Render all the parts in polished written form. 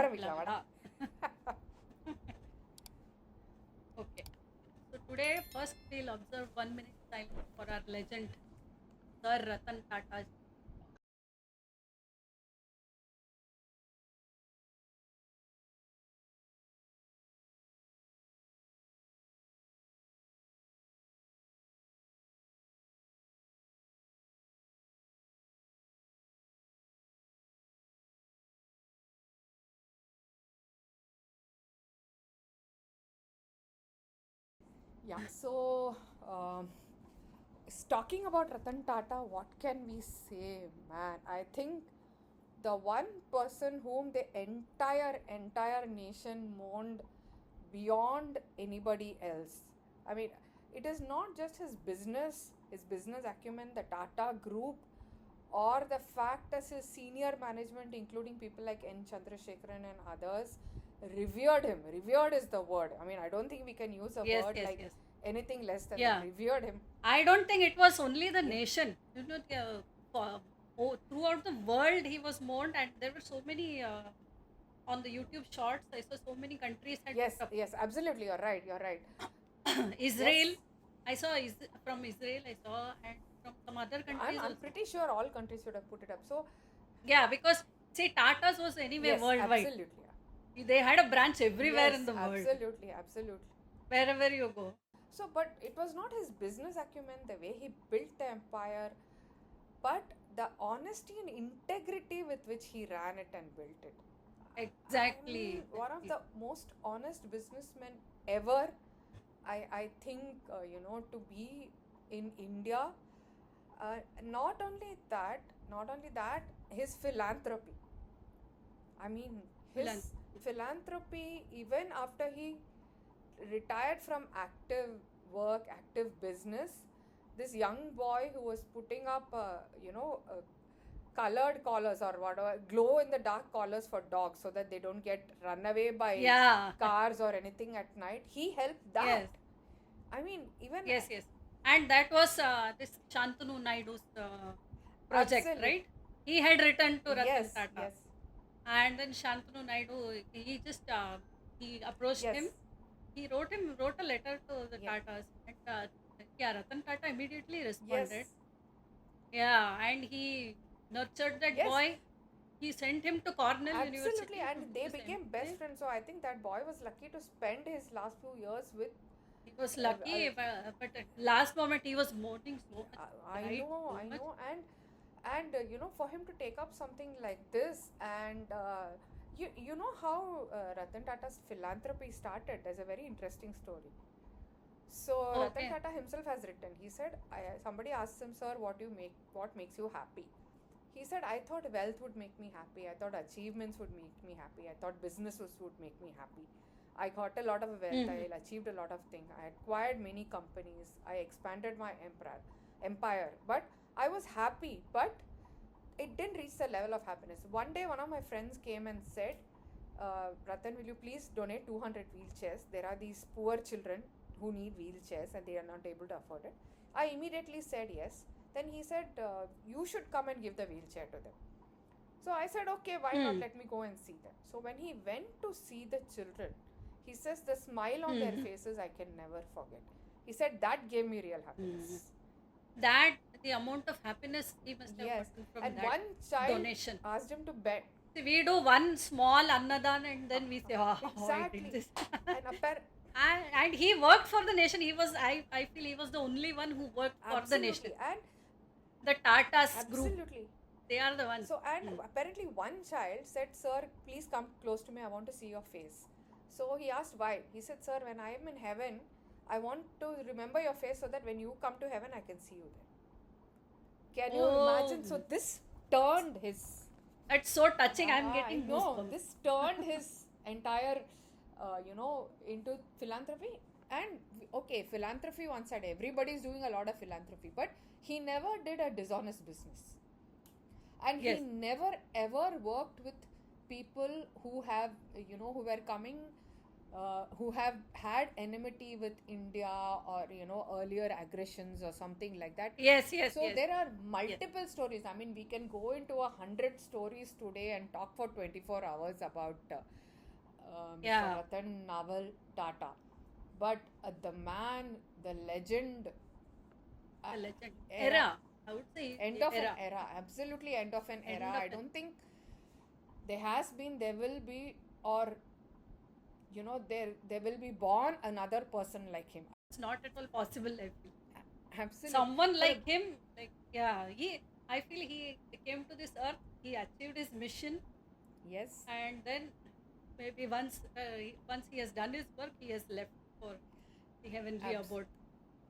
ஆரம்பிக்கலாம் வாடா. Okay. So today, first we'll observe 1 minute silence for our legend, Sir Ratan Tata. Yeah, so talking about Ratan Tata, what can we say, man? I think the one person whom the entire nation mourned beyond anybody else. I mean, it is not just his business acumen, the Tata Group, or the fact as his senior management, including people like N. Chandrasekharan and others, revered him. Revered is the word. I mean, I don't think we can use a word like anything less than that. Revered him. I don't think it was only the nation. You know, throughout the world he was mourned, and there were so many on the YouTube shorts. I saw so many countries had yes, absolutely. You're right. Israel. I saw from Israel. I saw, and from some other countries. I'm pretty sure all countries should have put it up. So yeah, because see, Tata's was anyway worldwide. Absolutely. Yeah. They had a branch everywhere in the world. Absolutely. Wherever you go. So, but it was not his business acumen, the way he built the empire, but the honesty and integrity with which he ran it and built it. Exactly. I mean, one of the most honest businessmen ever. I think, to be in India. Not only that, his philanthropy. I mean, his philanthropy, even after he retired from active work, active business, this young boy who was putting up, colored collars or whatever, glow in the dark collars for dogs so that they don't get run away by cars or anything at night. He helped that. Yes. I mean, even yes. And that was this Shantanu Naidu's project, right? He had written to Ratan Tata. Yes. And then Shantanu Naidu, he just he approached him. He wrote a letter to the Tatas, and Ratan Tata immediately responded. Yeah, and he nurtured that boy. He sent him to Cornell University. Absolutely, and they became best friends. So I think that boy was lucky to spend his last few years with. He was lucky, but at last moment he was mourning so much. I know, and for him to take up something like this, and you know how Ratan Tata's philanthropy started. There's a very interesting story. So Ratan Tata himself has written. He said, somebody asked him, "Sir, what makes you happy?" He said, "I thought wealth would make me happy. I thought achievements would make me happy. I thought businesses would make me happy. I got a lot of wealth. I achieved a lot of things. I acquired many companies. I expanded my empire. But I was happy. But it didn't reach the level of happiness." One day, one of my friends came and said, "Ratan, will you please donate 200 wheelchairs? There are these poor children who need wheelchairs and they are not able to afford it." I immediately said yes. Then he said, "You should come and give the wheelchair to them." So I said, "Okay, why not? Let me go and see them." So when he went to see the children, he says the smile on their faces I can never forget. He said that gave me real happiness. That the amount of happiness he must have gotten from and that one child donation. Asked him to bet. See, we do one small annadan and then we say, "Oh, exactly." I did this." and he worked for the nation. He was, I feel, he was the only one who worked for the nation. And the Tata's group. They are the ones. So, and apparently one child said, "Sir, please come close to me. I want to see your face." So he asked why. He said, "Sir, when I am in heaven, I want to remember your face so that when you come to heaven, I can see you there." Can you imagine? So this turned his... It's so touching. I'm getting goosebumps. This turned his entire, into philanthropy. And okay, philanthropy one side. Everybody's doing a lot of philanthropy. But he never did a dishonest business. And he never ever worked with people who have, who were coming who have had enmity with India, or earlier aggressions or something like that. Yes, yes, So yes, there are yes. multiple stories. I mean, we can go into 100 stories today and talk for 24 hours about Mr. Yeah, Ratan Tata. But the man, the legend, uh, a legend. era, Era. I would say end of an era. era, absolutely end of an era. End of I it. don't think there has been, there will be, or there will be born another person like him. It's not at all possible, I feel. Absolutely. Someone For like him, like, yeah, I feel he came to this earth, he achieved his mission, yes, and then maybe once he has done his work, he has left for the heavenly abs- abode.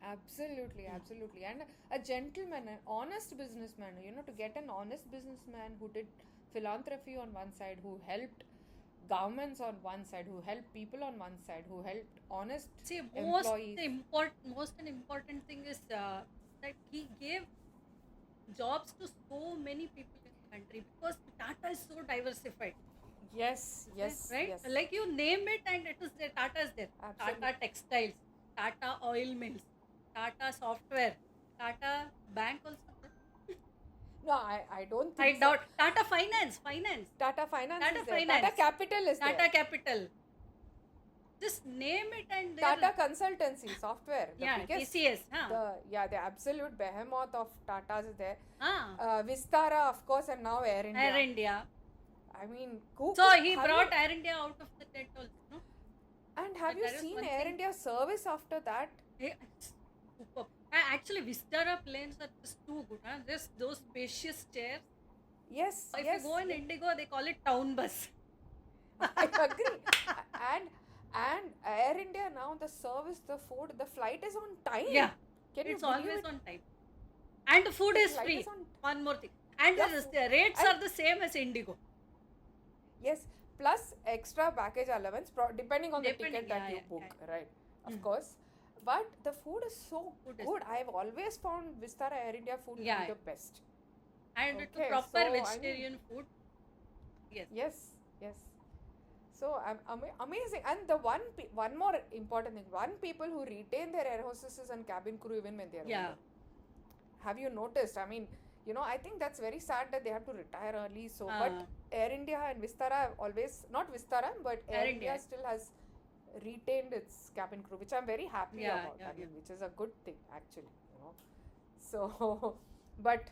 absolutely, absolutely. And a gentleman, an honest businessman, to get an honest businessman who did philanthropy on one side, who helped governments on one side, who helped people on one side, who helped honest See, employees. most an important thing is that he gave jobs to so many people in the country, because Tata is so diversified. Yes, yes, Right? yes. Like you name it and it is there. Tata is there. Absolutely. Tata Textiles, Tata Oil Mills, Tata Software, Tata Bank also there. No, I don't I think so. doubt. Tata Finance. Tata Finance Tata is there. Finance. Tata Capital is there. Tata Capital. Just name it and Tata Consultancy Software, the yeah, biggest, TCS. Huh? the absolute behemoth of Tatas is there. Ah, Vistara, of course, and now Air India. Air India. I mean, So he brought Air India out of the tent also, no? And have you seen Air India service after that? It's superb. Actually, Vistara planes are just too good. Huh? Just those spacious chairs. Yes, If yes. you go in Indigo, they call it town bus. I agree. and Air India now, the service, the food, the flight is on time. Yeah, it's always on time, and the food is free. One more thing, and the rates are the same as Indigo. Yes, plus extra package allowance, depending on the ticket that you book, right? Of course. But the food is so good. I've always found Vistara Air India food to be the best. And it's proper vegetarian food. Yes. So amazing. And the one more important thing, people who retain their air hostesses and cabin crew even when they are older. Have you noticed? I mean, I think that's very sad that they have to retire early. So, but Air India and Vistara have always, not Vistara, but Air India still has retained its cabin crew, which I'm very happy about. I mean, which is a good thing actually, So, but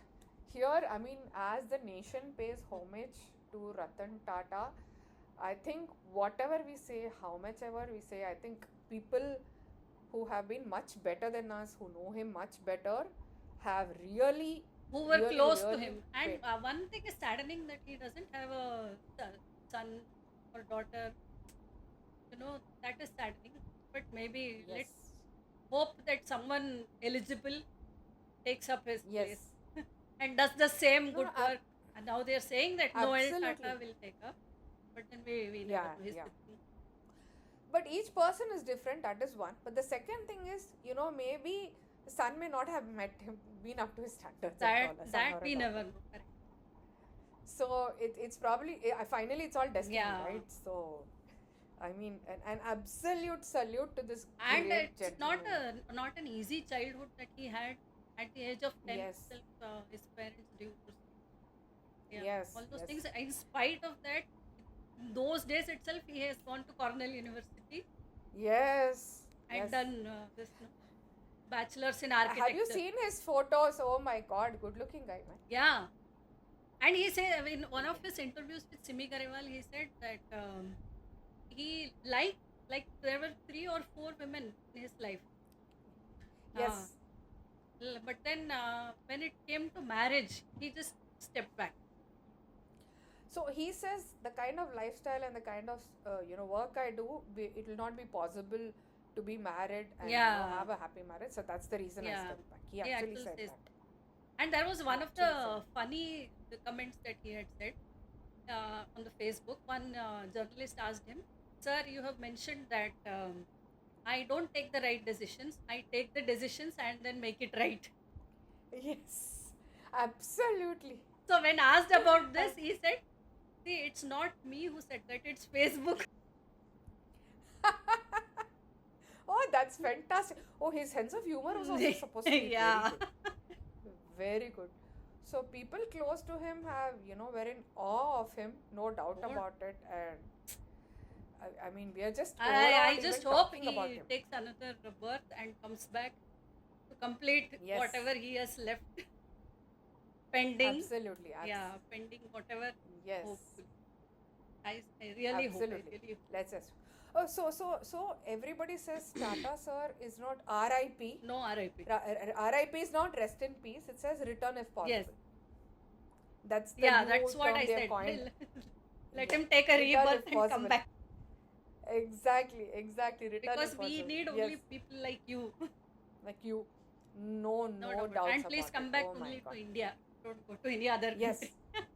here, I mean, as the nation pays homage to Ratan Tata, I think whatever we say, how much ever we say, I think people who have been much better than us, who know him much better, have really, who were close to him. And one thing is saddening, that he doesn't have a son or daughter. That is saddening. But maybe let's hope that someone eligible takes up his place and does the same good work. And now they're saying that Noel Tata will take up. But then we never know his thing. But each person is different, that is one. But the second thing is, maybe the son may not have been up to his standards. That we never know. Correct. So it's probably, finally it's all destiny, right? So, I mean, an absolute salute to this great gentleman. And it's not an easy childhood that he had. At the age of 10, his parents divorced. All those things. In spite of that, those days itself, he has gone to Cornell University. And done this bachelor's in architecture. Have you seen his photos? Oh my God, good looking guy, man. Yeah. And he said, in one of his interviews with Simi Garewal, he said that he like there were 3 or 4 women in his life. Yes. But then when it came to marriage, he just stepped back. So he says the kind of lifestyle and the kind of work I do, it will not be possible to be married and have a happy marriage. So that's the reason I stepped back. He actually said that. And there was one of the funny comments that he had said on the Facebook. One journalist asked him, "Sir, you have mentioned that I don't take the right decisions. I take the decisions and then make it right." Yes, absolutely. So when asked about this, he said, "See, it's not me who said that, it's Facebook." That's fantastic. Oh, his sense of humor was also supposed to be Yeah. very good. Very good. So people close to him have, were in awe of him, no doubt What? about it. And I mean, we are just I overall just even hope talking about he him. takes another birth and comes back to complete Yes. whatever he has left pending. Absolutely. Yeah, pending whatever. Yes. Hopefully. I really hope. I Absolutely. really hope. Let's just. Oh, so everybody says Tata sir is not R.I.P. No RIP. R.I.P. is not rest in peace. It says return if possible. Yes. That's the Yeah, new that's what term I they have said. coined. Let Yeah. him take a Return rebirth if and possible. come back. Exactly. Return Because if we possible. need Yes. only people like you. Like you. No doubt. doubts And please about come it. back Oh my only God. to India. Don't go to any other Yes. country.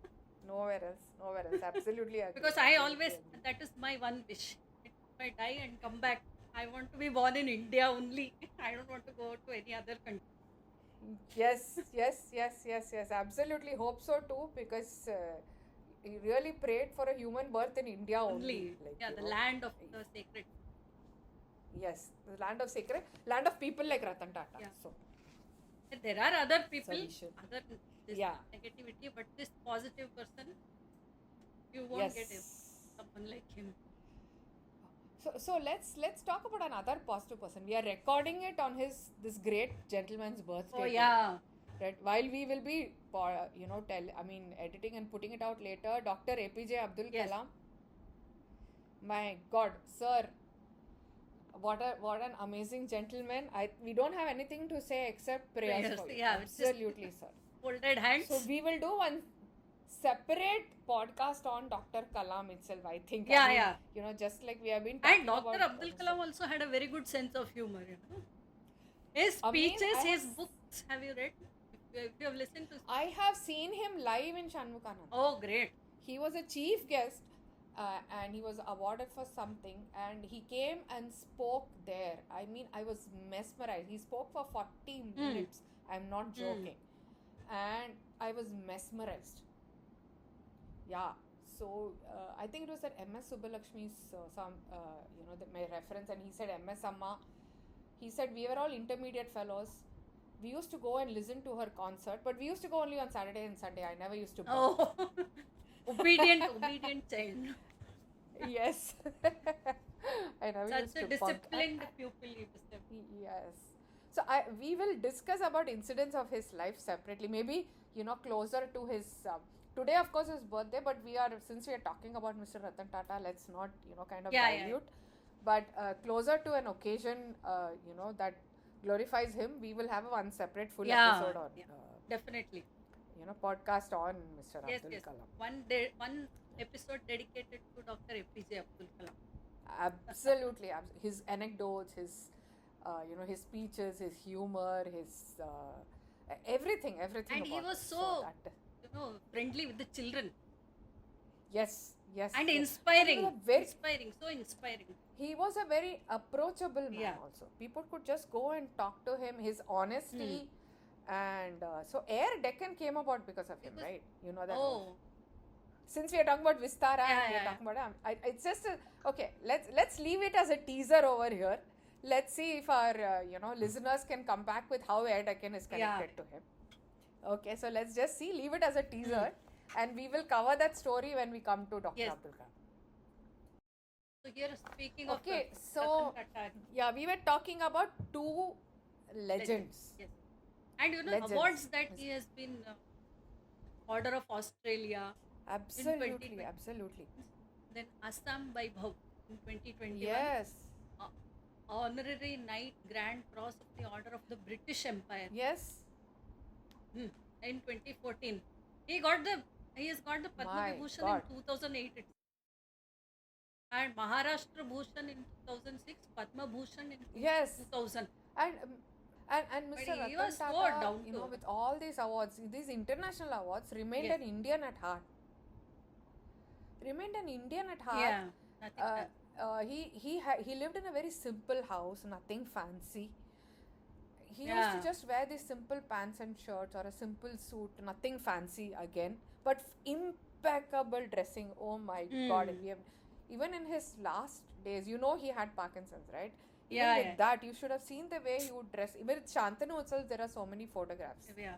Nowhere else. Absolutely agree. Because I Absolutely always, agree. that is my one wish. If I die and come back, I want to be born in India only. I don't want to go to any other country. Yes. Absolutely hope so too, because he really prayed for a human birth in India only. Like, yeah, the land of the sacred. Yes, the land of people like Ratan Tata. Yeah. So there are other people, other yeah, negativity, but this positive person, you won't get someone like him. So let's talk about another positive person. We are recording it on this great gentleman's birthday. Oh yeah. Right. While we will be, editing and putting it out later, Dr. APJ Abdul Kalam. My God, sir, what an amazing gentleman. We don't have anything to say except prayers for you. Yeah, absolutely, sir. Folded hands. So we will do one separate podcast on Dr. Kalam itself, I think. Yeah. Just like we have been talking about. And Dr. Abdul Kalam also had a very good sense of humor. His speeches, his books, have you read? If you have listened to. I have seen him live in Shanmukanand. Oh, great. He was a chief guest. And he was awarded for something, and he came and spoke there. I mean, I was mesmerized. He spoke for 40 minutes. I'm not joking. And I was mesmerized. Yeah. So, I think it was at MS Subbalakshmi's, my reference, and he said, MS Amma. He said, we were all intermediate fellows. We used to go and listen to her concert, but we used to go only on Saturday and Sunday. I never used to go. Oh. Obedient child. Yes. I never used to Such a disciplined pupil you must have. Yes. So we will discuss about incidents of his life separately. Maybe, closer to his... today, of course, his birthday, but since we are talking about Mr. Ratan Tata, let's not, dilute. Yeah. But closer to an occasion, that glorifies him, we will have one separate full episode on... definitely. Podcast on Mr. Abdul Kalam. One episode dedicated to Dr. APJ Abdul Kalam. Absolutely. His anecdotes, his speeches, his humor, his everything. And he was so friendly with the children. Yes. And inspiring. So inspiring. He was a very approachable man also. People could just go and talk to him. His honesty. And so Air Deccan came about because of him, right? You know that. Oh. Since we are talking about Vistara, and we are talking about it's just okay. Let's leave it as a teaser over here. Let's see if our listeners can come back with how Air Deccan is connected to him. Okay, so let's just leave it as a teaser, and we will cover that story when we come to Dr. Abdul Kalam. So here, speaking of we were talking about two legends. Yes. And awards that he has been Order of Australia. Absolutely. Then Assam by Bhav in 2021. Yes. Honorary Knight Grand Cross of the Order of the British Empire. Yes. In 2014. He has got the Padma Vibhushan in 2008. And Maharashtra Bhushan in 2006, Padma Bhushan in 2000. And Mr. Ratan Tata, with all these awards, these international awards, remained an Indian at heart. Yeah. He lived in a very simple house, nothing fancy. He used to just wear these simple pants and shirts or a simple suit, nothing fancy again, but impeccable dressing. Oh my God! Even in his last days, he had Parkinson's, right? Even Yeah, with yeah, that, you should have seen the way he would dress. Even with Shantanu itself, there are so many photographs, yeah.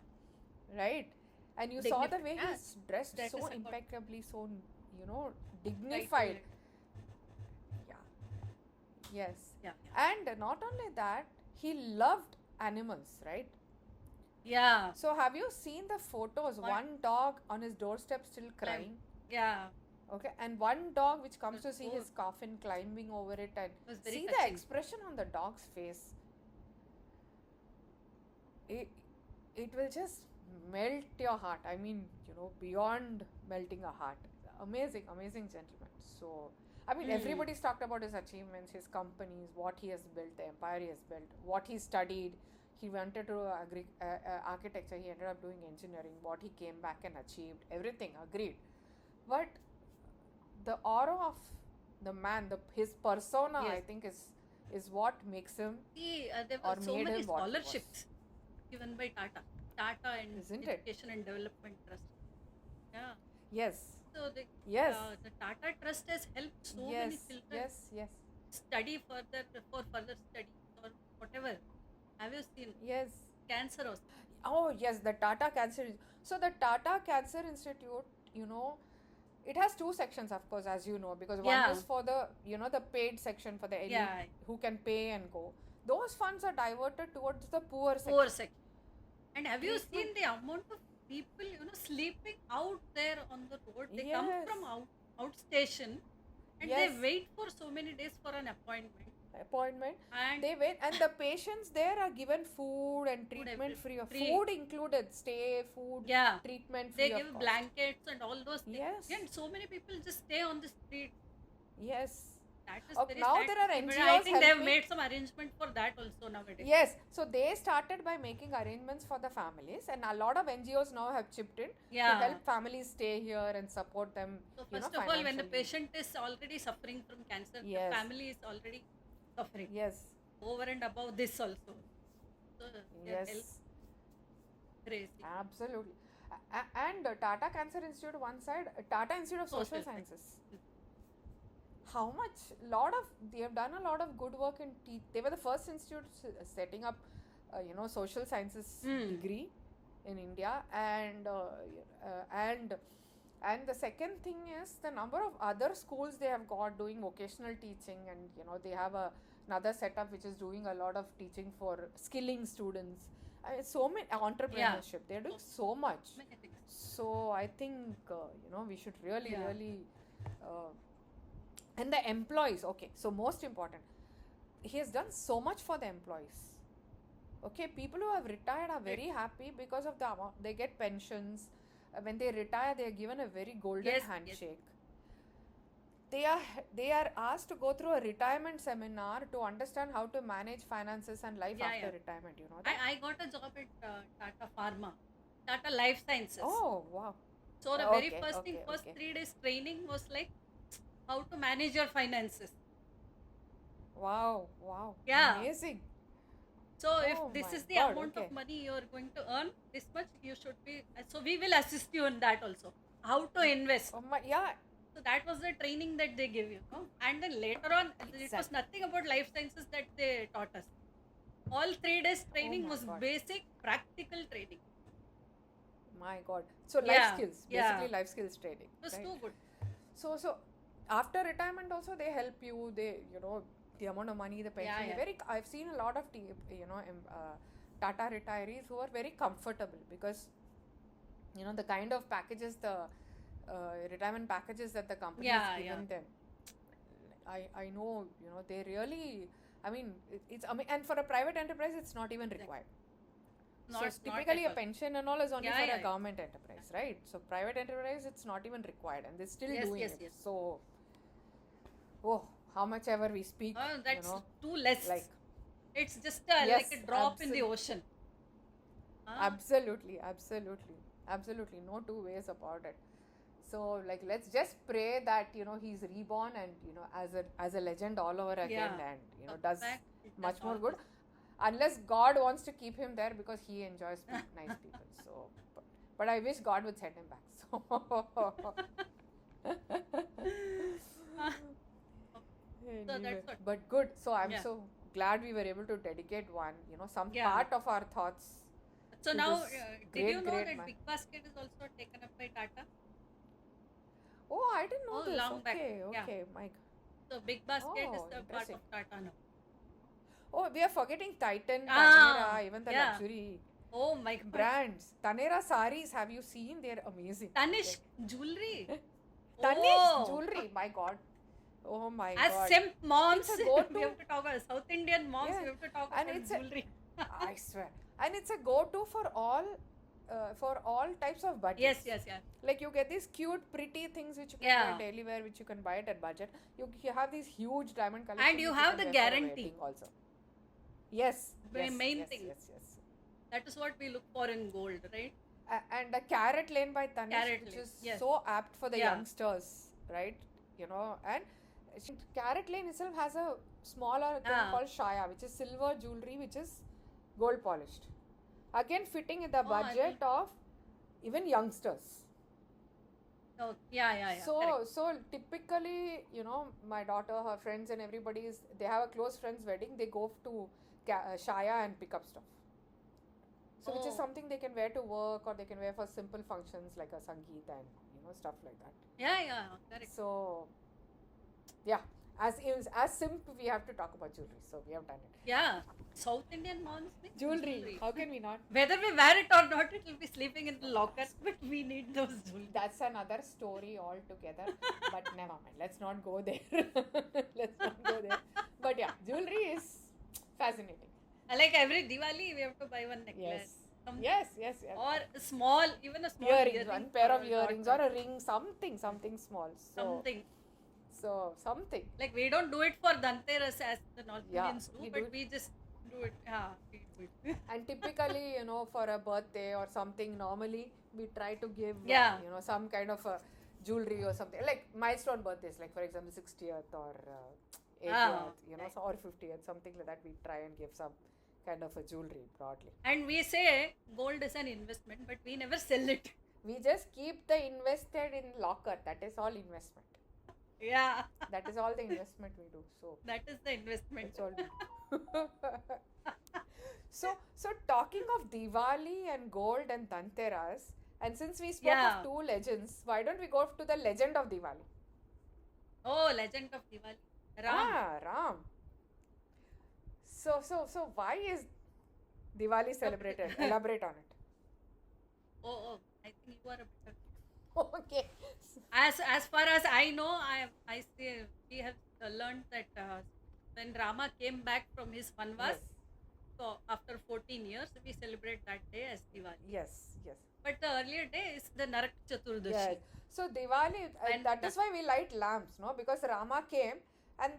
right? And you saw the way Yeah, he's dressed that so is about impeccably, so, right to dignified. it. Yeah, yes. Yeah, And not only that, he loved animals, right? yeah. So have you seen the photos? One dog on his doorstep still crying. Yeah. Okay, and one dog which comes to see Oh, his coffin climbing over it, and was very see the touching. expression on the dog's face. It will just melt your heart. I mean, beyond melting a heart. Amazing, amazing gentleman. So, I mean, everybody's talked about his achievements, his companies, what he has built, the empire he has built, what he studied. He wanted to architecture. He ended up doing engineering. What he came back and achieved, everything agreed. But the aura of the man, his persona, I think is what makes him. See, there were so many scholarships given by Tata and Isn't Education and Development Trust. Yeah. Yes. So the Tata Trust has helped so many children study further for further study or whatever. Have you seen? Yes. Cancer also. Oh yes, the Tata Cancer. So the Tata Cancer Institute, it has two sections, of course, as you know, because one is for the the paid section for the elite who can pay and go. Those funds are diverted towards the poor section. And have you seen the amount of people sleeping out there on the road? They come from outstation and they wait for so many days for an appointment. And they wait, and the patients there are given food and treatment free of food included, stay, food, treatment free. They give blankets and all those things. And so many people just stay on the street. Yes. That is very now sad. There are NGOs. I think they have made some arrangement for that also nowadays. Yes. So they started by making arrangements for the families, and a lot of NGOs now have chipped in to help families stay here and support them. So first of all, when the patient is already suffering from cancer, the family is already suffering. Yes. Over and above this also. So crazy. Absolutely. And Tata Cancer Institute one side, Tata Institute of Social Sciences. They have done a lot of good work in they were the first institute setting up social sciences degree in India, and the second thing is the number of other schools they have got doing vocational teaching, and they have another setup which is doing a lot of teaching for skilling students. So many entrepreneurship. They're doing so much. So I think we should really and the employees. Okay, so most important, he has done so much for the employees. Okay, people who have retired are very happy because of the amount they get pensions. When they retire, they are given a very golden handshake. They are asked to go through a retirement seminar to understand how to manage finances and life after retirement. You know that? I got a job at Tata Pharma, Tata Life Sciences. Oh wow! So the very first thing, first 3 days training was like how to manage your finances. Wow! Yeah. Amazing. So if this is the amount of money you are going to earn, this much you should be. So we will assist you in that also. How to invest. So that was the training that they give you. And then later on, it was nothing about life sciences that they taught us. All 3 days training was basic practical training. My God. So life skills, basically life skills training. It was too good. So after retirement also they help you. They the amount of money, the pension. I've seen a lot of Tata retirees who are very comfortable because the kind of packages, the retirement packages that the company has given them. I know they really. I mean it's and for a private enterprise it's not even required. So typically a pension and all is only for a government enterprise, right? So private enterprise it's not even required, and they're still doing it. Yes. So how much ever we speak, that's too less. Like it's just like a drop in the ocean. Absolutely, no two ways about it. So let's just pray that he's reborn and as a legend all over again, and does much more good. Unless God wants to keep him there because he enjoys nice people. So, but I wish God would send him back. So, so that's what. But good. So I'm so glad we were able to dedicate one, some Yeah. part of our thoughts. So to now, this did you know great that man. Big Basket is also taken up by Tata? Oh, I didn't know this. Long back. Okay, Yeah. okay, my. So Big Basket is Oh, the part interesting. of Tata now. Oh, we are forgetting Titan, Ah, Tanera, even the yeah. luxury Oh my God. brands. Tanera saris, have you seen? They're amazing. Tanishq jewelry. Tanishq jewelry, my God. Oh my As God. SIMP moms, It's a go-to. we have to talk about South Indian moms. Yeah. We have to talk And about it's jewelry. I swear. And it's a go-to for all types of budgets. Yes. Like you get these cute, pretty things which you can Yeah. wear daily wear, which you can buy it at budget. You have these huge diamond collections. And you which have can the wear for a guarantee. wedding also. Yes. The main yes, thing. Yes. That is what we look for in gold, right? And the Carrot Lane by Tanishq, Carrot which Lane, is yes. so apt for the Yeah. youngsters, right? And Carrot Lane itself has a smaller thing called Shaya, which is silver jewelry, which is gold polished. Again, fitting in the budget of even youngsters. Oh, yeah. So typically, my daughter, her friends, and they have a close friend's wedding. They go to Shaya and pick up stuff. So which is something they can wear to work, or they can wear for simple functions like a Sangeet and stuff like that. Yeah, correct. So yeah, as SIMP, we have to talk about jewelry. So we have done it. Yeah, South Indian moms make Jewelry. How can we not? Whether we wear it or not, it will be sleeping in the locker. But we need those jewelry. That's another story altogether. But never mind. Let's not go there. But yeah, jewelry is fascinating. Like every Diwali, we have to buy one necklace. Yes. Or even a small earrings, one pair of earrings or a ring, something small. Something. Like we don't do it for Dhanteras as the North Indians do, but we just do it. Yeah, we do it. And typically, for a birthday or something, normally we try to give, some kind of a jewelry or something. Like milestone birthdays, like for example, 60th or 80th, or 50th, something like that. We try and give some kind of a jewelry broadly. And we say gold is an investment, but we never sell it. We just keep the invested in locker. That is all investment. Yeah. That is all the investment we do. So that is the investment. That's all we do. So talking of Diwali and gold and Dhanteras, and since we spoke of two legends, why don't we go to the legend of Diwali? Oh, legend of Diwali. Ram. So why is Diwali celebrated? Elaborate on it. Oh, I think you are a better. Okay. As far as I know, I say we have learned that when Rama came back from his Vanvas, so after 14 years, we celebrate that day as Diwali. Yes. But the earlier day is the Narak Chaturdashi. Yes. So Diwali, that is why we light lamps, no? Because Rama came, and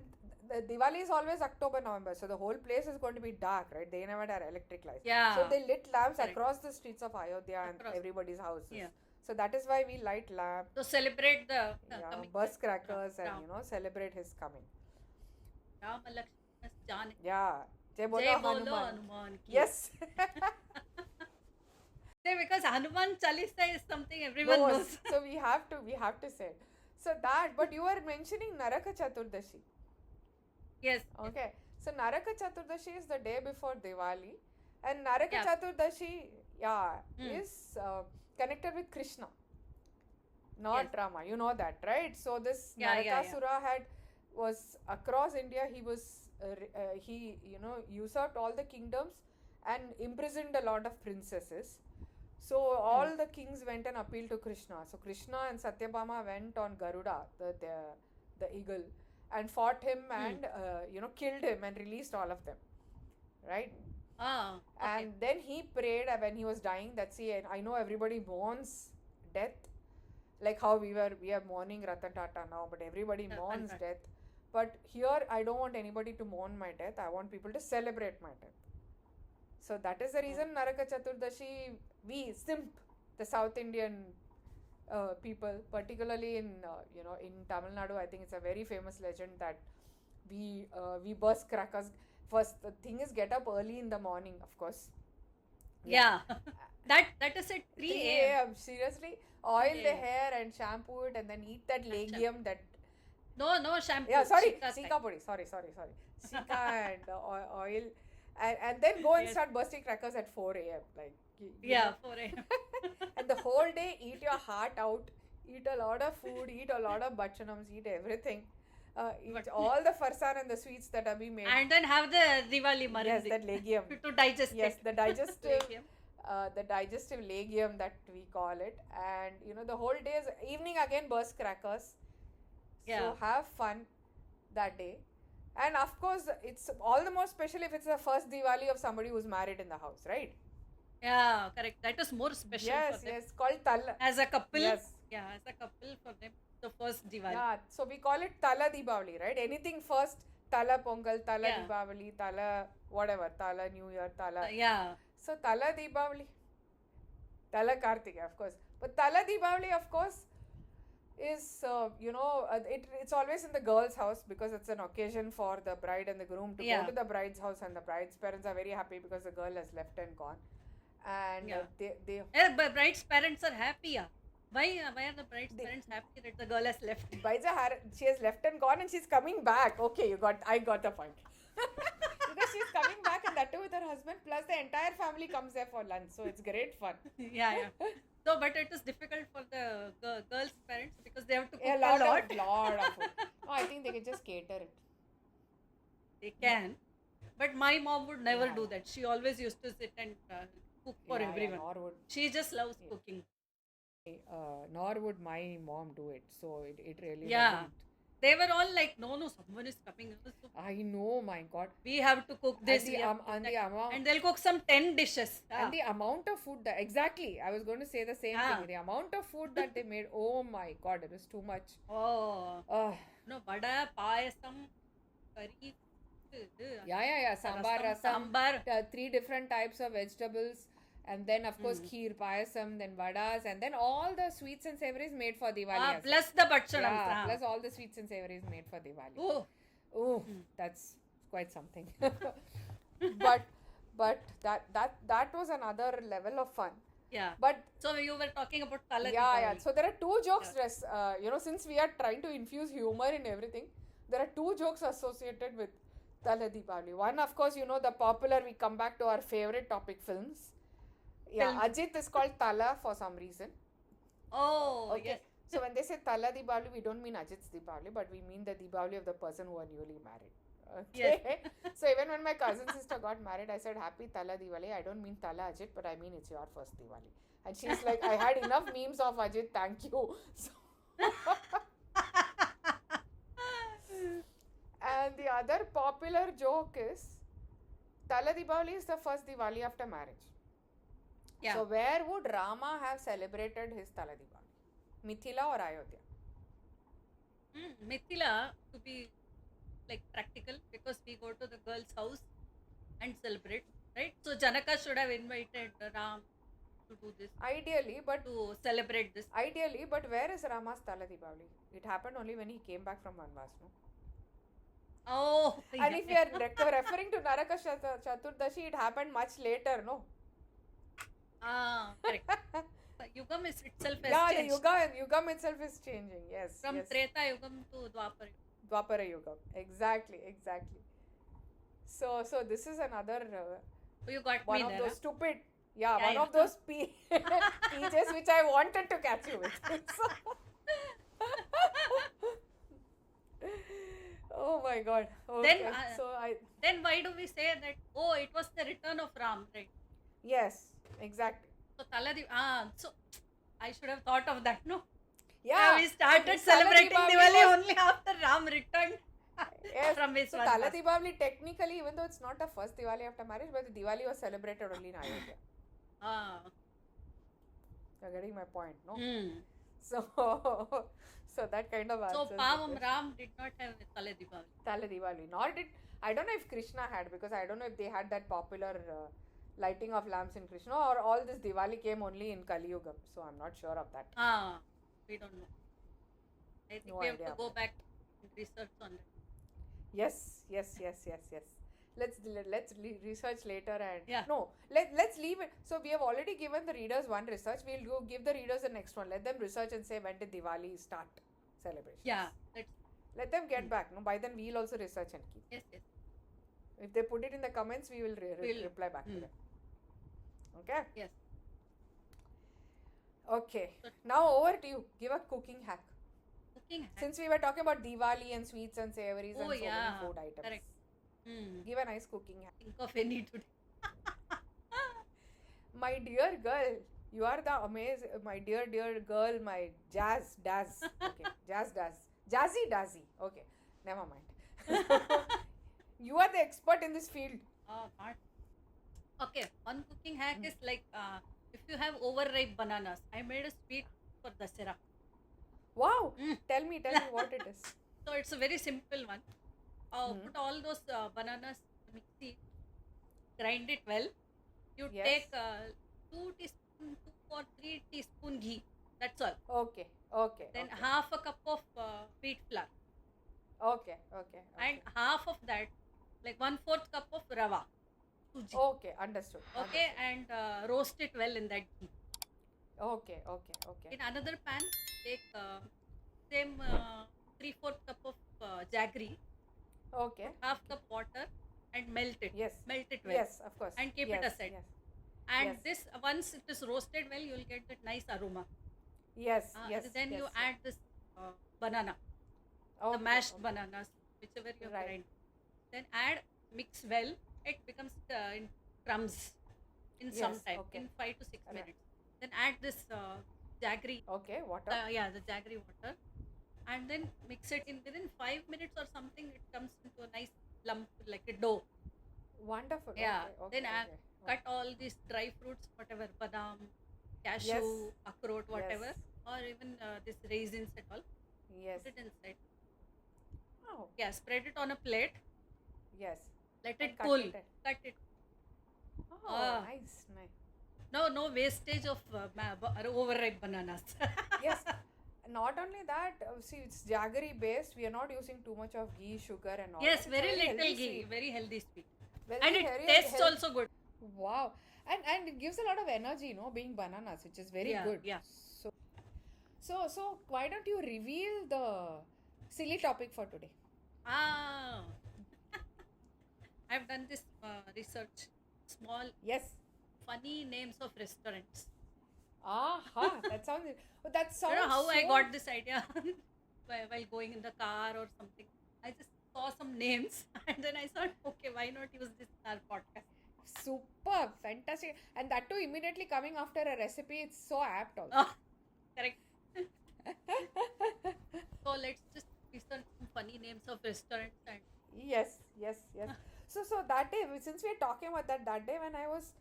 the Diwali is always October, November. So the whole place is going to be dark, right? They never had electric lights. Yeah. So they lit lamps across the streets of Ayodhya and everybody's houses. Yeah. So that is why we light lamps. To celebrate the coming. Burst crackers and celebrate his coming. Rama Lakshmana Jane. Yeah. Jai Bolo Hanuman. Yes. Because Hanuman Chalisa is something everyone knows. So we have to say. So but you were mentioning Naraka Chaturdashi. Yes. Okay. So Naraka Chaturdashi is the day before Diwali, and Naraka Chaturdashi, is connected with Krishna, not Rama. You know that, right? So this Narakasura was across India. He was he usurped all the kingdoms and imprisoned a lot of princesses. So all the kings went and appealed to Krishna. So Krishna and Satyabhama went on Garuda, the eagle, and fought him and killed him and released all of them, right? Okay. And then he prayed when he was dying that, see, I know everybody mourns death, like how we are mourning Ratan Tata now, but everybody mourns death. But here I don't want anybody to mourn my death. I want people to celebrate my death. So that is the reason Naraka Chaturdashi, we SIMP, the South Indian people, particularly in Tamil Nadu, I think it's a very famous legend that we burst crackers. First, the thing is get up early in the morning, of course. Yeah. that is at 3 a.m. Seriously, oil the hair and shampoo it, and then eat that legume, that No shampoo. Yeah, sorry, Sika Sika podi. Sorry. Sika and oil. And then go and Yes. start bursting crackers at 4 a.m. Like, Yeah, 4 a.m. and the whole day eat your heart out, eat a lot of food, eat a lot of bachanams, eat everything. Eat all the farsan and the sweets that are being made. And then have the Diwali marindi. Yes, that legium. To digest Yes, it. the digestive Legium. the digestive legium that we call it. And the whole day is evening again burst crackers. Yeah. So have fun that day. And of course, it's all the more special if it's the first Diwali of somebody who's married in the house, right? Yeah, correct. That is more special for them. Yes, called Tala. As a couple. Yes. Yeah, as a couple for them, the first Diwali. Yeah, so we call it Tala Deepavali, right? Anything first, Tala Pongal, Tala Deepavali, Tala whatever, Tala New Year, Tala. Yeah. So Tala Deepavali, Tala Kartika, of course. But Tala Deepavali, of course, is it's always in the girl's house because it's an occasion for the bride and the groom to go to the bride's house, and the bride's parents are very happy because the girl has left and gone. And but bride's parents are happy. Yeah. Why are the bride's parents happy that the girl has left? She has left and gone, and she's coming back. Okay, I got the point. Because she's coming back, and that too with her husband, plus the entire family comes there for lunch. So it's great fun. Yeah. So, but it is difficult for the girls' parents because they have to cook a lot lot. Of food. No, I think they can just cater it. They can. But my mom would never do that. She always used to sit and cook for everyone. She just loves cooking. Nor would my mom do it. So it really doesn't. They were all like, no, someone is coming. So I know, my God. We have to cook this. And they'll cook some 10 dishes. And the amount of food exactly. I was going to say the same thing. The amount of food that they made, oh my God, it was too much. Oh. No, vada, payasam, curry. Yeah. Sambar. 3 different types of vegetables. And then, of course, kheer, payasam, then vadas, and then all the sweets and savories made for Diwali. Plus the bachanams. Plus all the sweets and savories made for Diwali. That's quite something. but that was another level of fun. Yeah. But so you were talking about Tala Diwali. Yeah. So there are 2 jokes. Since we are trying to infuse humor in everything, there are 2 jokes associated with Tala Diwali. One, of course, the popular. We come back to our favorite topic, films. Yeah, Ajit is called Tala for some reason. Oh, okay. Yes. So when they say Tala Deepavali, we don't mean Ajit's Deepavali, but we mean the Deepavali of the person who are newly married. Okay. Yes. So even when my cousin sister got married, I said, Happy Tala Diwali. I don't mean Tala Ajit, but I mean it's your first Diwali. And she's like, I had enough memes of Ajit, thank you. So and the other popular joke is, Tala Deepavali is the first Diwali after marriage. Yeah. So where would Rama have celebrated his Tala Deepavali? Mithila or Ayodhya? Mithila, to be like practical, because we go to the girl's house and celebrate, right? So Janaka should have invited Ram to do this. Ideally, but to celebrate this. Ideally, but where is Rama's Tala Deepavali? It happened only when he came back from Vanvas, no? Oh. And if you are referring to Naraka Chaturdashi, it happened much later, no? Correct. The Yugam is itself has changed. The Yugam itself is changing, yes. From Treta Yugam to Dwapara. Dwapara Yugam, exactly. So this is another you got one me of there, those stupid, one of those pages which I wanted to catch you with. Oh my God. Okay. Then why do we say that, it was the return of Ram, right? Yes, exactly. So so I should have thought of that, no? Yeah. We started celebrating Diwali only after Ram returned from his Vanvas. Tala Deepavali, technically, even though it's not the first Diwali after marriage, but the Diwali was celebrated only in Ayodhya. You're getting my point, no? So that kind of answers. So Pavam Ram did not have Tala Deepavali. Tala Deepavali. Nor did, I don't know if Krishna had, because I don't know if they had that popular lighting of lamps in Krishna, or all this Diwali came only in Kali Yuga. So I'm not sure of that. We don't know. I think we have to go back and research on that. Yes. Let's research later and let's leave it. So we have already given the readers one research. We'll go give the readers the next one. Let them research and say when did Diwali start celebration. Yeah. Let them get back. No, by then we'll also research and keep. Yes, yes. If they put it in the comments, we will reply back to them. Okay? Yes. Okay. Now over to you. Give a cooking hack. Cooking hack. Since we were talking about Diwali and sweets and savories and so many food items. Correct. Give a nice cooking hack. Think of any today. My dear girl, you are the amazing, my dear girl, my Jazz Daz. Okay, Jazz Daz. Jazzy Dazzy. Okay, never mind. You are the expert in this field. Okay, one cooking hack is like if you have overripe bananas. I made a sweet for Dasera. Wow! Tell me what it is. So it's a very simple one. Put all those bananas in the mixie, grind it well. You take 2 or 3 teaspoon ghee. That's all. Okay. Then half a cup of wheat flour. Okay. And half of that, like 1/4 cup of rava. Suji. Okay, understood. Okay, and roast it well in that ghee. Okay. In another pan, take same 3/4 cup of jaggery. Okay. Half cup water and melt it. Yes. Melt it well. Yes, of course. And keep it aside. Yes. And this, once it is roasted well, you will get that nice aroma. Yes. Then you add this banana. The mashed bananas, whichever you grind. Then mix well. It becomes in crumbs in some time, in 5 to 6 minutes. Then add this jaggery. Okay, water. The jaggery water. And then mix it in within 5 minutes or something. It comes into a nice lump like a dough. Wonderful. Yeah. Then cut all these dry fruits, whatever, badam, cashew, akroot, whatever, or even this raisins and all. Yes. Put it inside. Oh. Yeah, spread it on a plate. Yes. Let it cool. Cut it. Oh, nice. No wastage of overripe bananas. Yes. Not only that, see, it's jaggery based. We are not using too much of ghee, sugar, and all. Yes, very little ghee. Very healthy sweet. Very and it tastes also good. Wow. And it gives a lot of energy, being bananas, which is very good. Yeah. So why don't you reveal the silly topic for today? I've done this research. Small. Yes. Funny names of restaurants. That sounds. You know how I got this idea while going in the car or something. I just saw some names and then I thought, okay, why not use this in our podcast? Super, fantastic, and that too immediately coming after a recipe. It's so apt also. Correct. So let's just research some funny names of restaurants and. Yes. So that day, since we are talking about that day when I was,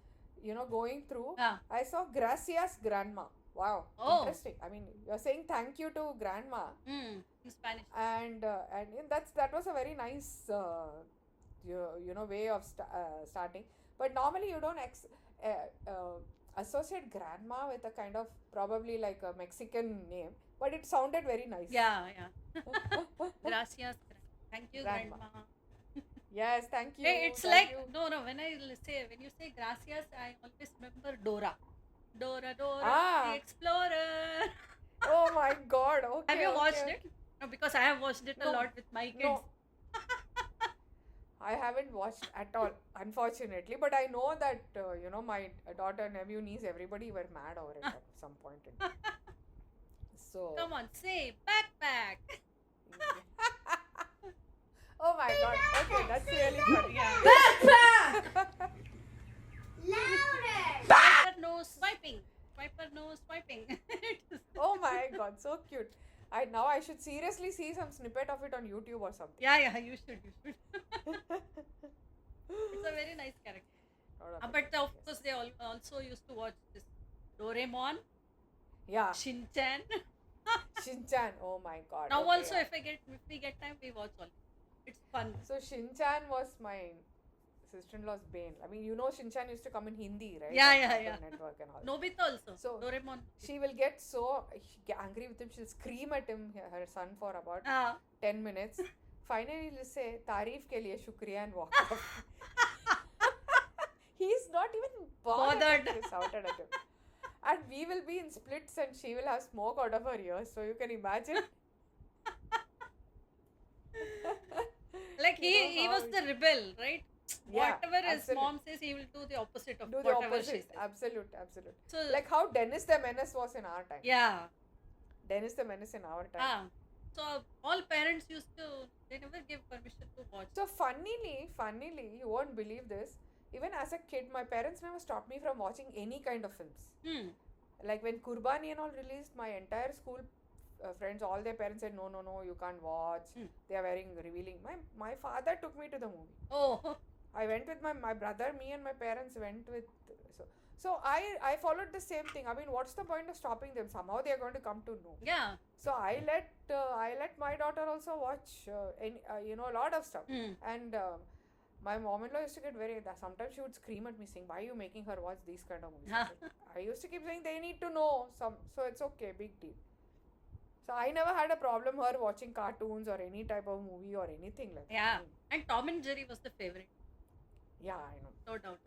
going through, I saw Gracias Grandma. Wow, interesting. I mean, you're saying thank you to Grandma in Spanish, and that was a very nice, way of starting. But normally you don't associate Grandma with a kind of probably like a Mexican name, but it sounded very nice. Yeah. Gracias, thank you, Grandma. Yes, thank you. Hey, it's like you. No. When you say gracias, I always remember Dora, the Explorer. Oh my God! Okay. Have you watched it? No, because I have watched it a lot with my kids. No. I haven't watched at all, unfortunately. But I know that my daughter, nephew, niece, everybody were mad over it at some point in time. So come on, say backpack. Oh my God! Okay, that's really funny. Backpack! Louder! Wiper nose swiping. Oh my God, so cute. Now I should seriously see some snippet of it on YouTube or something. Yeah, you should. It's a very nice character. But of course, they also used to watch this Doraemon. Yeah. Shin-chan. Oh my God. Now also, if we get time, we watch all. It's fun. So Shin-chan was my sister-in-law's bane. I mean, Shin-chan used to come in Hindi, right? Yeah. Network and all. Nobita also. So Doraemon. She will get so angry with him. She'll scream at him, her son, for about 10 minutes. Finally, he'll say, "Tareef ke liye shukriya," and walk off. He's not even bothered. He shouted at him. And we will be in splits and she will have smoke out of her ears. So you can imagine. he was the rebel, right? Yeah, Whatever his absolute. mom says, he will do the opposite of Do the whatever she opposite. says. Absolute. So Like how Dennis the Menace was in our time. yeah. Dennis the Menace in our time. So all parents used to, they never give permission to watch. So funnily, you won't believe this. Even as a kid, my parents never stopped me from watching any kind of films. Like when Kurbani and all released, my entire school friends, all their parents said, no, you can't watch. They are very revealing. My father took me to the movie. Oh. I went with my brother, me and my parents went with. So I followed the same thing. I mean, what's the point of stopping them? Somehow they are going to come to know. Yeah. So I let my daughter also watch a lot of stuff. And my mom-in-law used to get sometimes she would scream at me saying, why are you making her watch these kind of movies? I used to keep saying they need to know so it's okay, big deal. So I never had a problem her watching cartoons or any type of movie or anything like that. Yeah. And Tom and Jerry was the favorite. Yeah, I know. No doubt.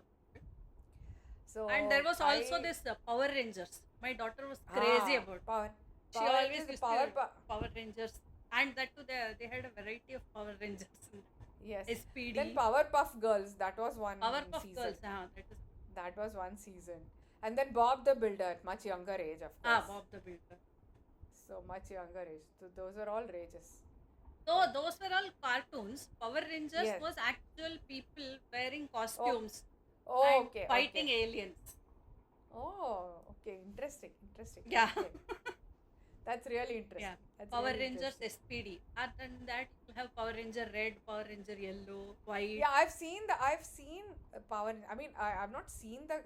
So and there was also this Power Rangers. My daughter was crazy about Power. She always used to Power Rangers. And that too, they had a variety of Power Rangers. Yes. SPD. Then Powerpuff Girls, that was one Powerpuff season. Girls, that was one season. And then Bob the Builder at much younger age, of course. Bob the Builder. So much younger age. So those were all rages. So those were all cartoons. Power Rangers was actual people wearing costumes. And okay. Fighting aliens. Oh, okay. Interesting. Yeah. Okay. That's really interesting. Yeah. That's Power really Rangers SPD. And then that you have Power Ranger Red, Power Ranger Yellow, White. Yeah, I've seen Power. I mean, I've not seen the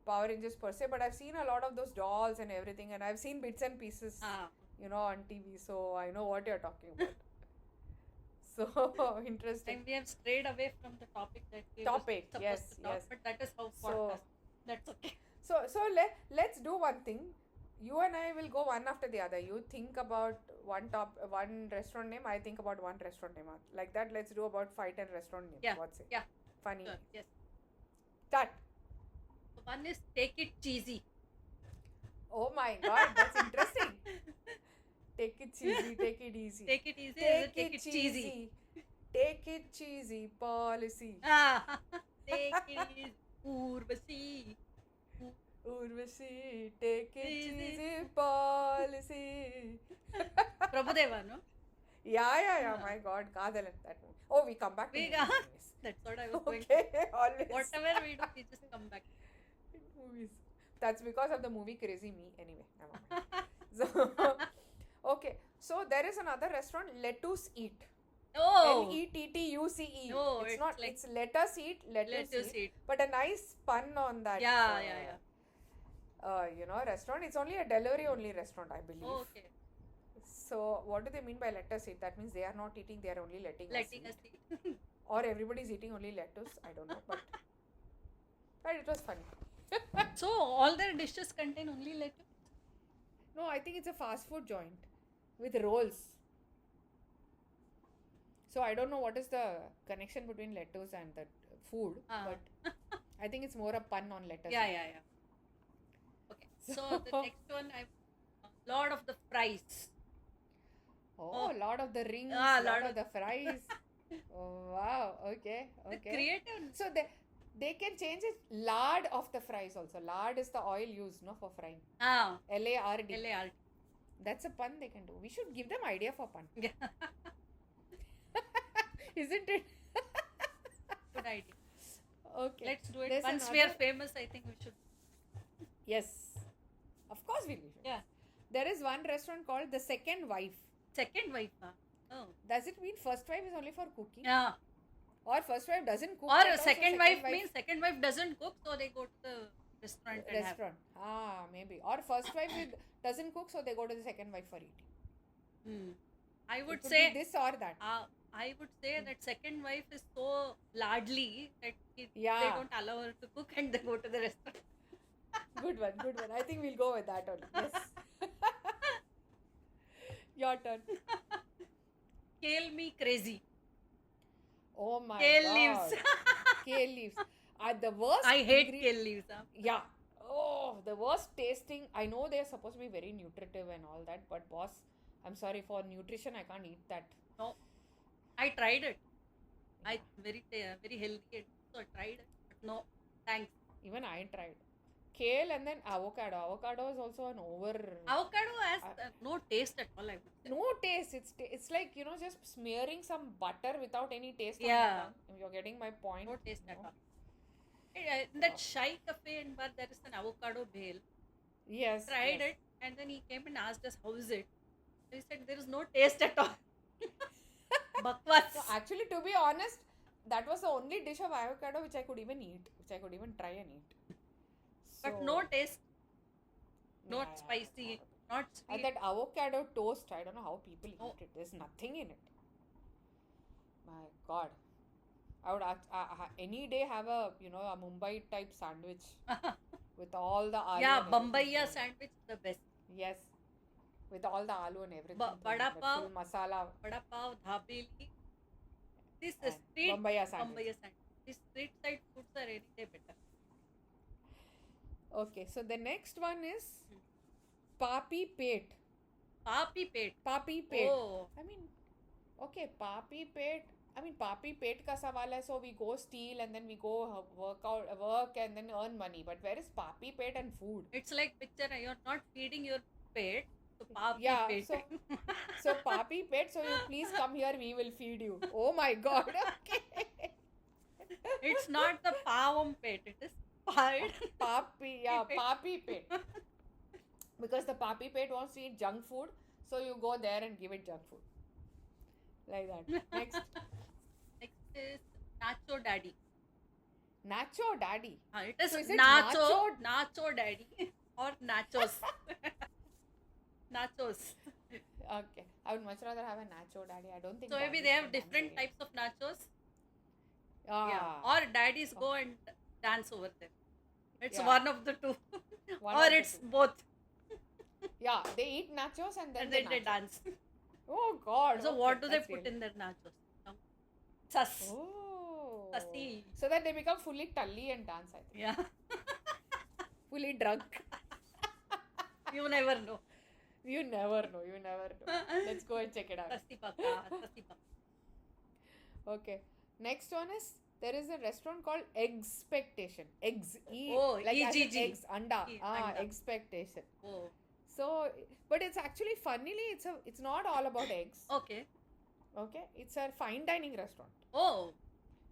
Power Rangers per se, but I've seen a lot of those dolls and everything, and I've seen bits and pieces, on TV. So I know what you're talking about. So interesting. And we have strayed away from the topic that we were supposed to talk, but that is how podcast. That's okay. So let's do one thing. You and I will go one after the other. You think about one restaurant name. I think about one restaurant name. Like that, let's do about 5 10 restaurant names. Yeah. What's it? Yeah. Funny. Sure. Yes. Start. One is Take It Cheesy. Oh my God, that's interesting. Take it cheesy, take it easy. Take it easy. Take it cheesy. Take it cheesy policy. Take it easy. Urvasi. Urvashi, take it cheesy policy. Prabhudeva, no? Yeah. My God, Kadalan, that movie. Oh, we come back to movies. That's what I was going to. Always. Whatever we do, we just come back. Movies. That's because of the movie Crazy Me. Anyway, so, okay. So there is another restaurant, Lettuce Eat. Oh. Lettuce. No, it's not. It's let us eat. Lettuce eat. But a nice pun on that. Yeah. Restaurant. It's only a delivery only restaurant, I believe. Okay. So what do they mean by let us eat? That means they are not eating. They are only letting us eat. Or everybody's eating only lettuce. I don't know, but it was funny. So all their dishes contain only lettuce? No, I think it's a fast food joint with rolls. So I don't know what is the connection between lettuce and the food, but I think it's more a pun on lettuce. Yeah. Okay. So the next one, Lord of the Fries. Oh, Lord of the Rings, Lord of the Fries. Oh, wow. Okay. The creative. So they can change it. Lard of the fries also. Lard is the oil used, no, for frying. LARD. LARD. That's a pun they can do. We should give them idea for pun. Yeah. Isn't it? Good idea. Okay. Let's do it. Once we are famous, I think we should. Yes. Of course we will. Yeah. There is one restaurant called The Second Wife. Second wife? Oh. Does it mean first wife is only for cooking? Yeah. Or first wife doesn't cook? Or second wife means second wife doesn't cook, so they go to the restaurant and have. Maybe. Or first wife doesn't cook, so they go to the second wife for eating. I would say this or that. I would say that second wife is so ladly that they don't allow her to cook and they go to the restaurant. Good one. I think we'll go with that only. Yes. Your turn. Kale me crazy. Oh my kale God. Leaves. Kale leaves. The worst. I hate kale leaves. Yeah. Oh, the worst tasting. I know they're supposed to be very nutritive and all that, but boss, I'm sorry, for nutrition, I can't eat that. No. I tried it. I very healthy. So I tried it, but no, thanks. Even I tried. Kale and then avocado. Avocado is also an over. Avocado has no taste at all, I would say. No taste. It's like, just smearing some butter without any taste on Yeah. your tongue. You're getting my point. No taste at No? all. In that Shai Cafe and bar, there is an avocado bhel. Yes. Tried yes. it, and then he came and asked us, how is it? He said, there is no taste at all. Bakwas. No, actually, to be honest, that was the only dish of avocado which I could even eat, which I could even try and eat. But no taste, not Yeah, spicy, not sweet. And that avocado toast, I don't know how people eat it. There's nothing in it. My God. I would any day have a Mumbai type sandwich with all the aloo. Yeah, and Bombaya everything. sandwich the best. Yes, with all the aloo and everything. Vada the pav. full masala. Vada pav, dhabeli. This And street Bombaya sandwich. Bombaya sandwich. These street side foods are any day better. Okay, so the next one is Papi Pet. Papi pet. Papi Pet. Oh. I mean, okay, Papi Pet. I mean, Papi Pet ka sawal hai, so we go steal and then we go work and then earn money. But where is Papi Pet and food? It's like picture, you're not feeding your pet. So Papi Yeah, pet. so Papi Pet, so you please come here, we will feed you. Oh my God, okay. It's not the pavam pet, it is pet. Papi Pet. Because the Papi Pet wants to eat junk food, so you go there and give it junk food. Like that. Next. Next is Nacho Daddy. Nacho Daddy. It is So is it Nacho Daddy or Nachos. Nachos. Okay. I would much rather have a Nacho Daddy. I don't think So maybe daddies they have can dance different very types of nachos. well. Yeah. Or daddies go and dance over there. It's Yeah. one of the two. One or of the it's two. both. Yeah, they eat nachos and then And then they dance. Oh God. So okay, what do they that's put really- in their nachos? Sus. Oh. Sussy. So that they become fully tully and dance, I think. Yeah. Fully drunk. You never know. You never know. Let's go and check it out. Sasti paka. Okay. Next one is, there is a restaurant called Expectation. Eggs. Like as in EGG. eggs. Anda. Anda. Expectation. Oh. So, but it's actually, funnily, it's not all about eggs. Okay. Okay. It's a fine dining restaurant. Oh.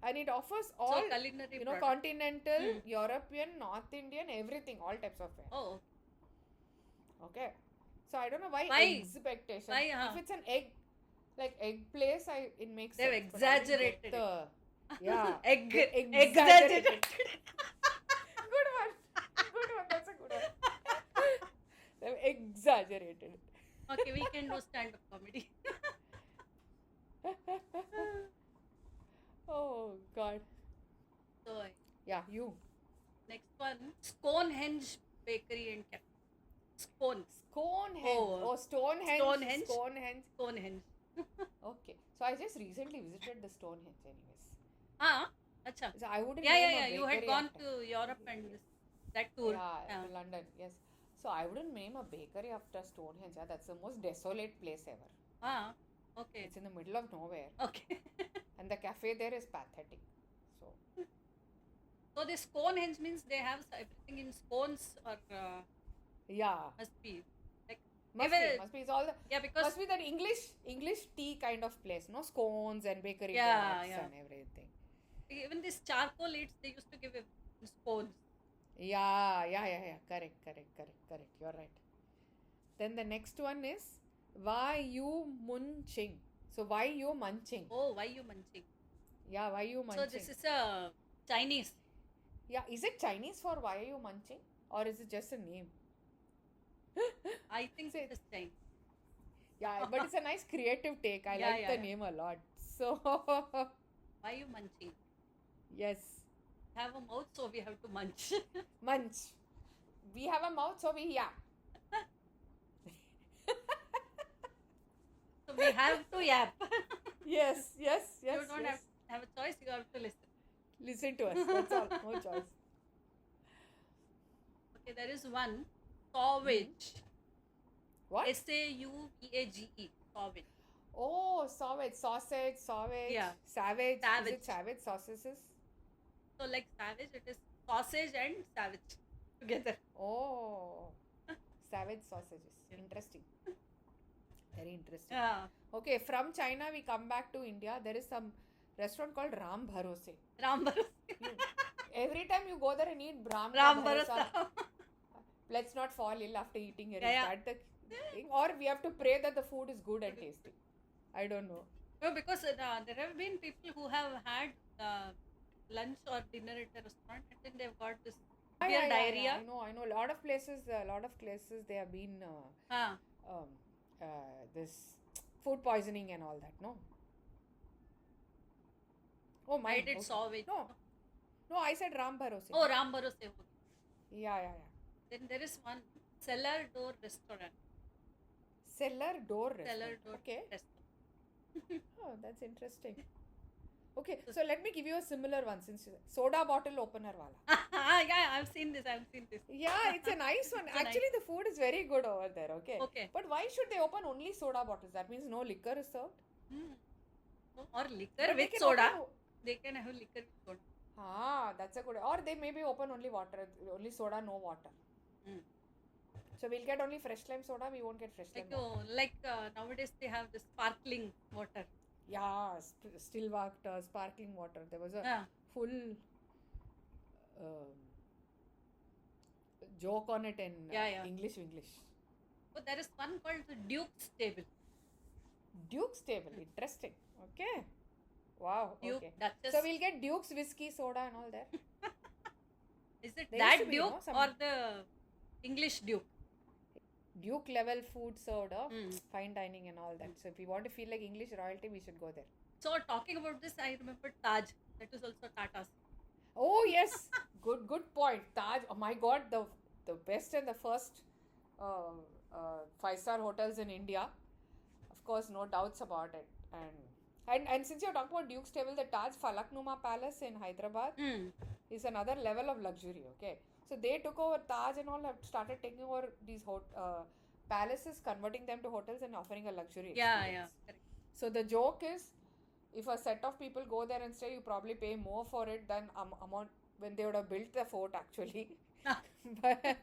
And it offers all, So culinary product. continental, European, North Indian, everything, all types of fare. Oh. Okay. So I don't know why Expectation. Why, If it's an egg place, it makes They've sense. but I didn't get exaggerated the, yeah. Egg. Exaggerated. Exaggerated. Good one. That's a good one. They've exaggerated. Okay, we can do stand-up comedy. Oh God. So Yeah, you. next one, Stonehenge Bakery and Cafe. Stonehenge. Oh, Stonehenge. Stonehenge. Stonehenge. Okay. So I just recently visited the Stonehenge anyways. Acha. So I wouldn't Yeah. name a You had bakery gone after. to Europe and that tour. Yeah, to London, yes. So I wouldn't name a bakery after Stonehenge. Yeah, that's the most desolate place ever. Okay. It's in the middle of nowhere. Okay. And the cafe there is pathetic. So this Stonehenge means they have everything in scones or Yeah. must be. Must be. It's all the, Yeah, because must be that English tea kind of place. No scones and bakery Yeah, products yeah. and everything. even this charcoal eats, they used to give scones. Yeah. Correct. You're right. Then the next one is why you munching. So why you munching? Oh, why you munching? Yeah, why you munching? So this is a Chinese. Yeah, is it Chinese for why are you munching? Or is it just a name? I think So it is Chinese. Yeah, but it's a nice creative take. I Yeah, like the yeah. name a lot. So, Why you munching? yes. Have a mouth, so we have to munch. Munch. We have a mouth, so we yap. So we have to yap. Yes. You don't have a choice, you have to listen. Listen to us. That's all. No choice. Okay, there is one, Sauvage. What? Sauve. Sauvage. Oh, sausage, Yeah, savage. Is it savage. savage sausages? So like savage, it is sausage and savage together. Oh, savage sausages. Yeah. Interesting. Very interesting. Yeah. Okay, from China we come back to India. There is some restaurant called Ram Bharose. Ram You, every time you go there and eat Ram ka Ram bharosa, Bharosa. let's not fall ill after eating here. Yeah, Is yeah. that the thing? Or we have to pray that the food is good and tasty. I don't know. No, because there have been people who have had lunch or dinner at the restaurant and then they've got this severe diarrhea. I know. A lot of places they have been Ah, um, this food poisoning and all that. No. Oh, I mine. did Okay. sausage. No, I said Ram Bharose. Oh, Ram Bharose. Yeah. Then there is one cellar door restaurant. Cellar door Cellar restaurant. door Okay. restaurant. Oh, that's interesting. Okay, so let me give you a similar one since soda bottle opener wala. Yeah, I've seen this. Yeah, it's a nice one. It's a Actually, the food is very good over there. Okay. Okay. But why should they open only soda bottles? That means no liquor is served. Or liquor But they with can soda. open- They can have liquor with soda. That's a good. Or they maybe open only water, only soda, no water. Mm. So we'll get only fresh lime soda. We won't get fresh lime water. Like nowadays they have the sparkling water. Yeah, still water, sparkling water. There was a Yeah. full joke on it in Yeah. English. So there is one called the Duke's Table. Duke's table, interesting. Okay. Wow. Duke, Okay. Duchess. So we'll get Duke's whiskey, soda, and all that. Is it There that used to be, Duke no, some- or the English Duke? Duke level food served, Mm. fine dining and all that. So if we want to feel like English royalty, we should go there. So talking about this, I remember Taj. That is also Tata's. Oh yes, good point. Taj. Oh my God, the best and the first 5-star hotels in India. Of course, no doubts about it. And since you're talking about Duke's Table, the Taj Falaknuma Palace in Hyderabad is another level of luxury. Okay, so they took over Taj and all, have started taking over these palaces, converting them to hotels and offering a luxury experience. Yeah, correct. So the joke is, if a set of people go there and stay, you probably pay more for it than amount when they would have built the fort actually. But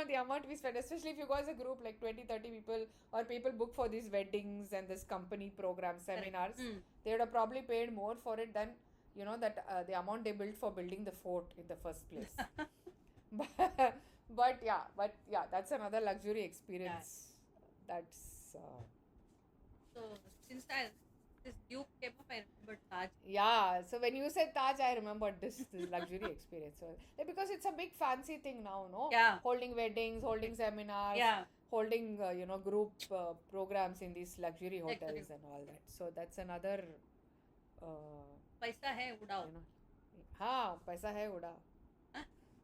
the amount we spend, especially if you go as a group like 20-30 people, or people book for these weddings and this company programs, seminars, they would have probably paid more for it than the amount they built for building the fort in the first place. but yeah, that's another luxury experience. That's So since this Duke came up, I remember Taj. yeah. So when you said Taj, I remembered this luxury experience. So, because it's a big fancy thing now, no? Yeah. Holding weddings, holding seminars, Yeah. holding group programs in these luxury hotels Luxury. and all that. So that's another. Paisa hai udao. Paisa hai uda.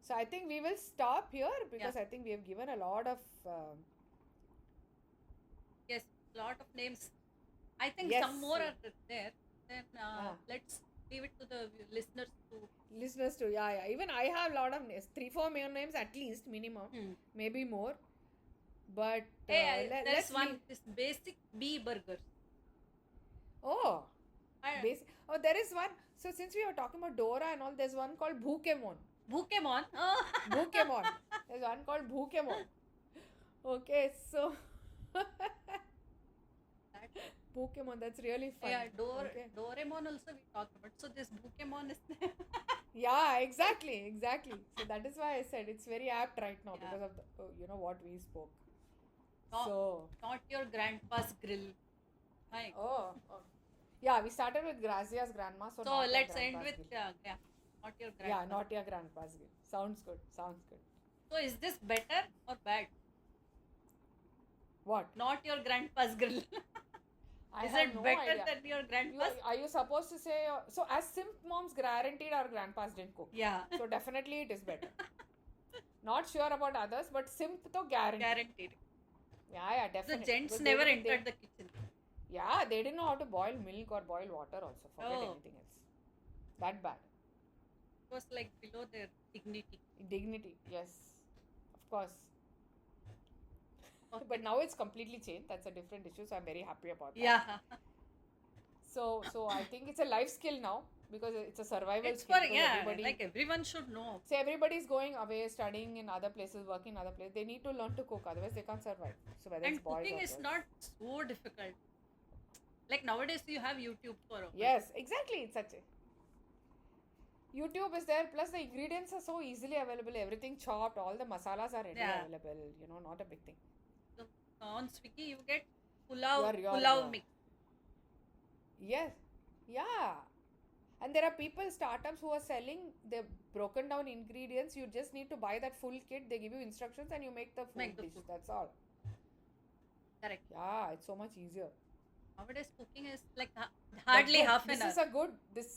So I think we will stop here because I think we have given a lot of. Yes, lot of names. I think Yes. some more are there. Then let's leave it to the listeners to. Yeah. Even I have a lot of names, 3-4 names at least minimum, maybe more. But Hey, let's there's one, this basic bee burger. Oh, I- there is one. So since we were talking about Dora and all, there's one called Bhukemon. Bhukemon. Oh. Bhukemon. There's one called Bhukemon. Okay, so Bhukemon, that's really fun. Yeah, Okay. Doraemon also we talked about. So this Bhukemon is there. Yeah, exactly. So that is why I said it's very apt right now Yeah. because of the, what we spoke. No. So Not your grandpa's grill. Hi. yeah, we started with Grazia's grandma. So, So not your let's end grandpa's with grill. not your grandpa. Yeah, not your grandpa's grill. Sounds good. So is this better or bad? What? Not your grandpa's grill. I Is have it no better idea. than your grandpa's? Are you supposed to say so? As simp moms, guaranteed our grandpas didn't cook. Yeah. So definitely it is better. Not sure about others, but simp to guaranteed. Guaranteed. Yeah, The definitely. gents Because never they entered the kitchen. Yeah, they didn't know how to boil milk or boil water also. Forget Oh. anything else. That bad. It was like below their dignity. Dignity, yes. Of course. Okay. But now it's completely changed. That's a different issue. So I'm very happy about that. Yeah. So I think it's a life skill now because it's a survival It's skill. for, Because everybody, like everyone should know. say everybody's going away, studying in other places, working in other places. They need to learn to cook, otherwise they can't survive. So whether it's And boys cooking or is girls. not so difficult. Like nowadays you have YouTube for all. Yes, exactly. It's such a YouTube is there. Plus the ingredients are so easily available. Everything chopped. All the masalas are ready Yeah. available. Not a big thing. So, on Swiggy you get Your pulao mix. Yes. Yeah. And there are people, startups who are selling the broken down ingredients. You just need to buy that full kit. They give you instructions and you make the Make the dish. food. That's all. Correct. Yeah, it's so much easier. Nowadays cooking is like hardly But half an hour. This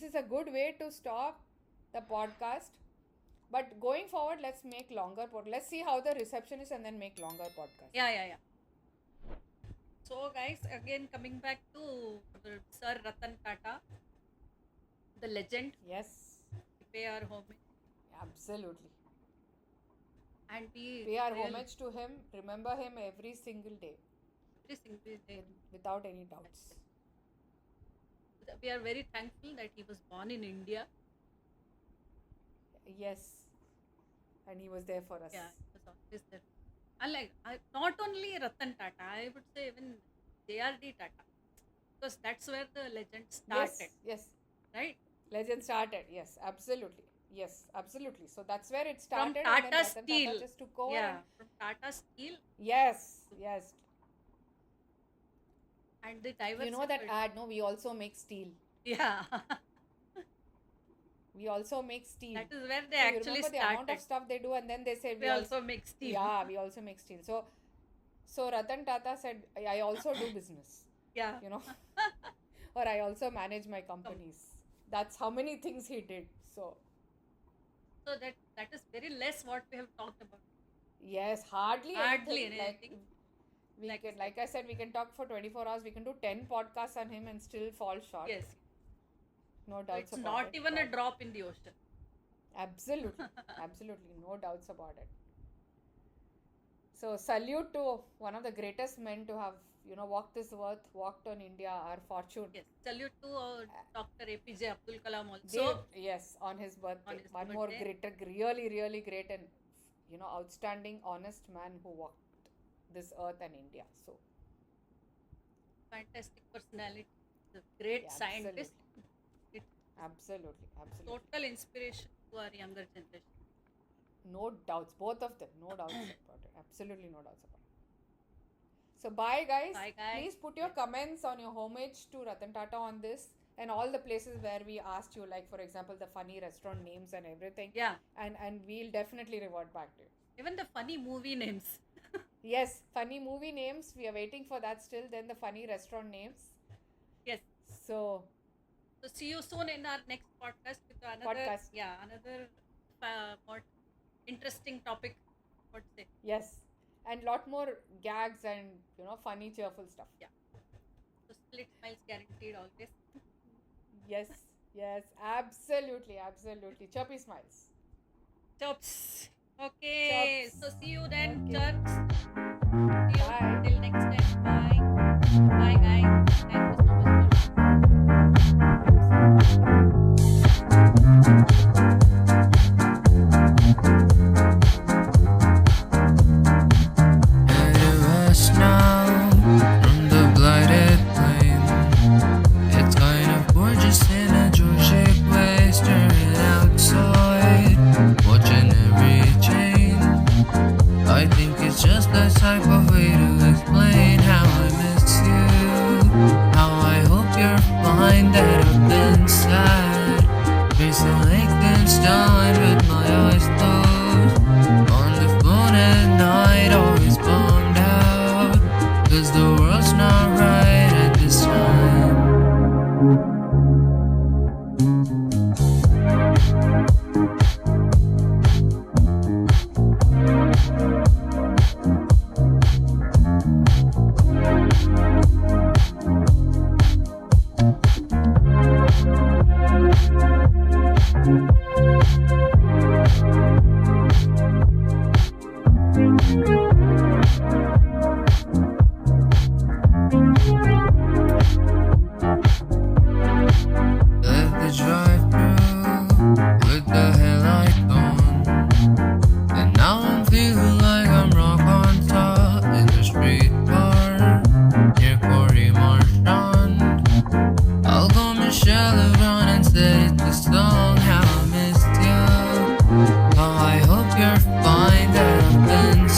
is a good way to stop the podcast. But going forward, let's make longer Let's see how the reception is and then make longer podcasts. Yeah. So guys, again coming back to Sir Ratan Tata, the legend. Yes. We pay our homage. Absolutely. And we Pay our homage to him. Remember him every single day. every single day. Without any doubts. We are very thankful that he was born in India. Yes. And he was there for us. Yeah, he was always there. And not only Ratan Tata, I would say even JRD Tata. Because that's where the legend started. Yes. Right? Legend started. Yes, absolutely. So that's where it started. From Tata and then Ratan Steel. Tata just took over. Yeah, from Tata Steel. Yes. And the diversity. You know that ad, no? We also make steel. Yeah. We also make steel. That is where they So you actually remember the amount of started. stuff they do, and then they said We also make steel. Yeah, we also make steel. So Ratan Tata said, I also do business. Yeah. Or I also manage my companies. That's how many things he did. So that is very less what we have talked about. yes, hardly anything. Like I said, we can talk for 24 hours. We can do 10 podcasts on him and still fall short. Yes. No doubts It's about not it. even a drop in the ocean. Absolutely. No doubts about it. So salute to one of the greatest men to have, walked this earth, walked on India, our fortune. Yes. Salute to Dr. APJ Abdul Kalam also. Yes, on his birthday. On his One more birthday. great, really, really great and, outstanding, honest man who walked this earth and India. So Fantastic personality. The great scientist. Absolutely. Total inspiration to our younger generation. No doubts. Both of them. No doubts about it. Absolutely no doubts about it. So bye guys. Bye, guys. Please put your comments on your homage to Ratan Tata on this and all the places where we asked you, like for example the funny restaurant names and everything. Yeah. And we'll definitely revert back to you. Even the funny movie names. Yes, funny movie names. We are waiting for that still. Then the funny restaurant names. Yes. So See you soon in our next podcast with another Podcast. Yeah, another more interesting topic. What to say? yes. And lot more gags and funny cheerful stuff. Yeah. So split smiles guaranteed always. Yes, absolutely. Chirpy smiles. Chops. Okay. Chops. So see you then, Okay. Chirps. See you Bye. till next time. Bye guys. Thank you so much. Now from the blighted plain, it's kind of gorgeous in a Georgic way, staring outside, watching every change. I think it's just the type of way to explain how I miss you, how I hope you're fine, that I've been sad, facing Liechtenstein with my eyes closed, on the phone at night, always bummed out, 'cause the world's not right at this time.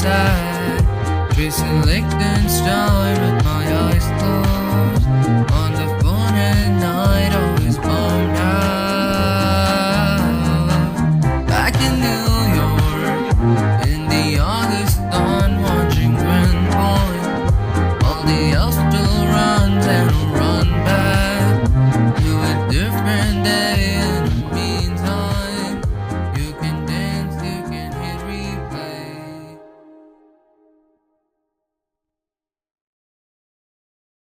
sad. Tracing Liechtenstein with my eyes closed. On the phone at night, always bummed out. Back in New